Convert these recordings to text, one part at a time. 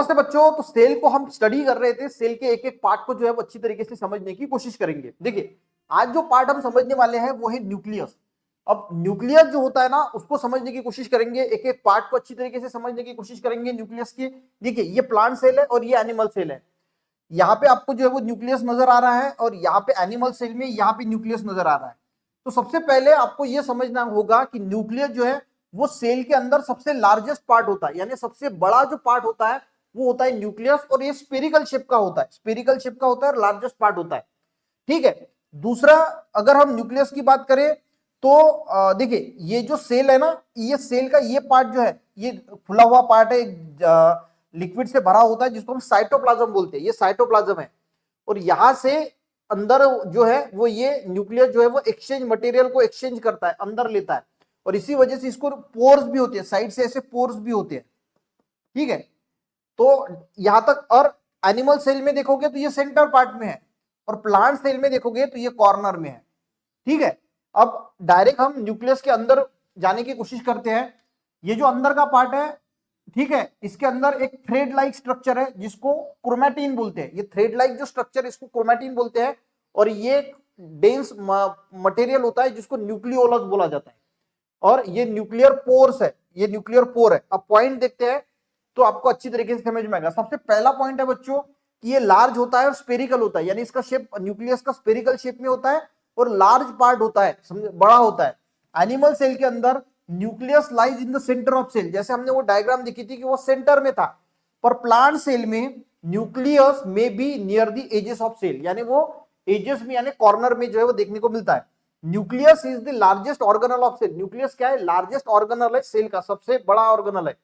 नमस्ते बच्चों। तो सेल को हम स्टडी कर रहे थे, सेल के एक एक पार्ट को जो है वो अच्छी तरीके से समझने की कोशिश करेंगे। देखिए आज जो पार्ट हम समझने वाले हैं वो है न्यूक्लियस। अब न्यूक्लियस जो होता है ना उसको समझने की कोशिश करेंगे, एक एक पार्ट को अच्छी तरीके से समझने की कोशिश करेंगे न्यूक्लियस की। देखिए ये प्लांट सेल है और ये एनिमल सेल है। यहाँ पे आपको जो है वो न्यूक्लियस नजर आ रहा है और यहाँ पे एनिमल सेल में यहाँ पे न्यूक्लियस नजर आ रहा है। तो सबसे पहले आपको ये समझना होगा कि न्यूक्लियस जो है वो सेल के अंदर सबसे लार्जेस्ट पार्ट होता है, यानी सबसे बड़ा जो पार्ट होता है वो होता है न्यूक्लियस, और ये स्पेरिकल शेप का होता है, स्पेरिकल शेप का होता है और लार्जेस्ट पार्ट होता है। ठीक है। दूसरा, अगर हम न्यूक्लियस की बात करें तो देखिए ये जो सेल है ना, ये सेल का ये पार्ट जो है ये खुला हुआ पार्ट है, लिक्विड से भरा होता है जिसको हम साइटोप्लाज्म बोलते हैं। ये साइटोप्लाज्म है और यहां से अंदर जो है वो ये न्यूक्लियस जो है वो एक्सचेंज मटेरियल को एक्सचेंज करता है, अंदर लेता है, और इसी वजह से इसको पोर्स भी होते हैं, साइड से ऐसे पोर्स भी होते हैं। ठीक है। तो यहां तक। और एनिमल सेल में देखोगे तो ये सेंटर पार्ट में है और प्लांट सेल में देखोगे तो ये कॉर्नर में है। ठीक है। अब डायरेक्ट हम न्यूक्लियस के अंदर जाने की कोशिश करते हैं। ये जो अंदर का पार्ट है, ठीक है, इसके अंदर एक थ्रेड लाइक स्ट्रक्चर है जिसको क्रोमैटिन बोलते हैं। ये थ्रेड लाइक जो स्ट्रक्चर इसको क्रोमैटिन बोलते हैं, और ये डेंस मटेरियल होता है जिसको न्यूक्लियोलस बोला जाता है, और ये न्यूक्लियर पोर्स है, ये न्यूक्लियर पोर है। अब पॉइंट देखते हैं तो आपको अच्छी तरीके से समझ में आएगा। सबसे पहला पॉइंट है बच्चों कि ये लार्ज होता है और स्पेरिकल होता है, यानी इसका शेप न्यूक्लियस का स्पेरिकल शेप में होता है और लार्ज पार्ट होता है, बड़ा होता है। एनिमल सेल के अंदर nucleus lies in the centre of cell, जैसे हमने वो डायग्राम देखी थी कि वो सेंटर में था। पर प्लांट सेल में न्यूक्लियस में be near the edges of cell, यानी वो एजेस में यानी कॉर्नर में जो है वो देखने को मिलता है। Nucleus is the largest organelle of cell. Nucleus क्या है? लार्जेस्ट ऑर्गेनल है सेल का, सबसे बड़ा ऑर्गेनल है।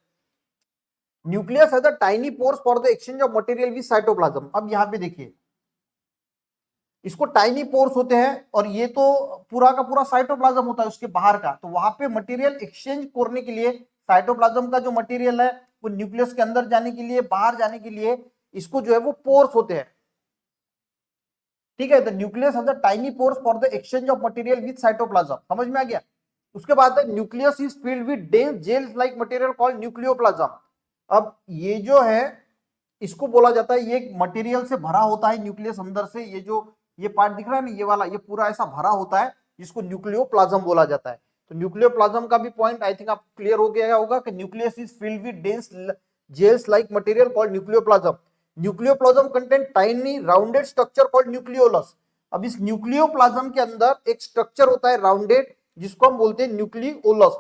Nucleus has a tiny pores for the exchange of material with cytoplasm. अब यहां पे देखिए इसको टाइनी पोर्स होते हैं और ये तो पूरा का पूरा साइटोप्लाज्म होता है उसके बाहर का, तो वहां पे मटेरियल एक्सचेंज करने के लिए साइटोप्लाज्म का जो मटेरियल है वो न्यूक्लियस के अंदर जाने के लिए, बाहर जाने के लिए इसको जो है वो पोर्स होते हैं। ठीक है। The nucleus has a tiny pores for the exchange of material with cytoplasm. समझ में आ गया? उसके बाद nucleus is filled with dense gel like material called nucleoplasm. अब ये जो है इसको बोला जाता है, ये मटेरियल से भरा होता है न्यूक्लियस अंदर से। ये जो ये पार्ट दिख रहा है ना, ये वाला, ये पूरा ऐसा भरा होता है जिसको न्यूक्लियोप्लाज्म बोला जाता है। तो न्यूक्लियोप्लाज्म का भी पॉइंट आई थिंक आप क्लियर हो गया होगा कि nucleus is filled with dense gels like material called nucleoplasm. Nucleoplasm contain tiny rounded structure called nucleolus. अब इस न्यूक्लियोप्लाज्म के अंदर एक स्ट्रक्चर होता है राउंडेड जिसको हम बोलते हैं न्यूक्लियोलस।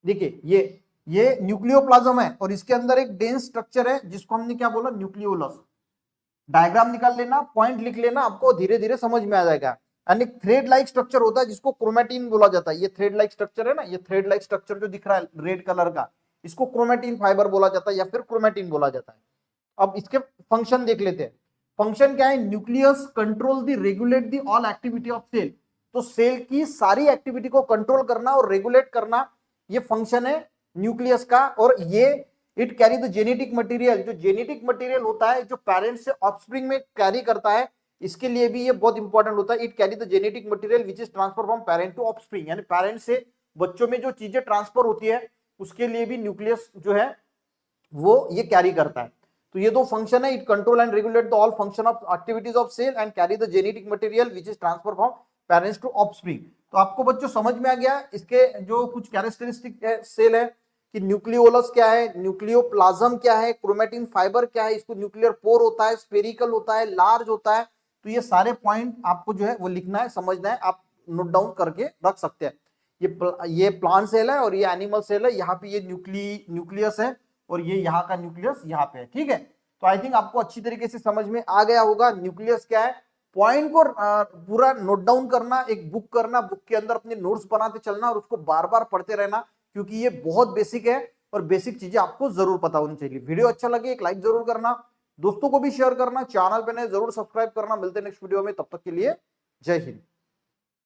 देखिए ये न्यूक्लियोप्लाज्म है और इसके अंदर एक डेंस स्ट्रक्चर है जिसको हमने क्या बोला? न्यूक्लियोलस। डायग्राम निकाल लेना, पॉइंट लिख लेना, आपको धीरे धीरे समझ में आ जाएगा। एंड एक थ्रेड लाइक स्ट्रक्चर होता है जिसको क्रोमैटिन बोला जाता है। ये थ्रेड लाइक स्ट्रक्चर है ना, ये थ्रेड लाइक स्ट्रक्चर जो दिख रहा है रेड कलर का, इसको क्रोमैटिन फाइबर बोला जाता है या फिर क्रोमैटिन बोला जाता है। अब इसके फंक्शन देख लेते हैं। फंक्शन क्या है? Nucleus control the regulate the all activity of cell. तो सेल की सारी एक्टिविटी को कंट्रोल करना और रेगुलेट करना, ये फंक्शन है न्यूक्लियस का। और ये it carry the genetic material, जो जेनेटिक मटेरियल होता है जो पेरेंट्स से ऑफस्प्रिंग में कैरी करता है, इसके लिए भी ये बहुत इंपॉर्टेंट होता है। It carry the genetic material which is transfer from parent to offspring, यानी पेरेंट से बच्चों में जो चीजें ट्रांसफर होती है उसके लिए भी न्यूक्लियस जो है वो ये कैरी करता है। तो ये दो फंक्शन है, it control and regulate the all function of activities of cell and carry the genetic material which is transfer from parents to offspring. तो आपको बच्चों समझ में आ गया इसके जो कुछ कैरेक्टरिस्टिक सेल है कि न्यूक्लियोलस क्या है, न्यूक्लियोप्लाज्म क्या है, क्रोमैटिन फाइबर क्या है, इसको न्यूक्लियर पोर होता है, स्पेरिकल होता है, लार्ज होता है। तो ये सारे पॉइंट आपको जो है वो लिखना है, समझना है, आप नोट डाउन करके रख सकते हैं। ये प्लांट सेल है और ये एनिमल सेल है। यहाँ पे ये न्यूक्लियस है और ये यहाँ का न्यूक्लियस यहाँ पे है। ठीक है। तो आई थिंक आपको अच्छी तरीके से समझ में आ गया होगा न्यूक्लियस क्या है। पॉइंट को पूरा नोट डाउन करना, एक बुक करना, बुक के अंदर अपने नोट्स बनाते चलना और उसको बार बार पढ़ते रहना, क्योंकि ये बहुत बेसिक है और बेसिक चीजें आपको जरूर पता होनी चाहिए। वीडियो अच्छा लगे एक लाइक जरूर करना, दोस्तों को भी शेयर करना, चैनल पे नए जरूर सब्सक्राइब करना। मिलते हैं नेक्स्ट वीडियो में, तब तक के लिए जय हिंद।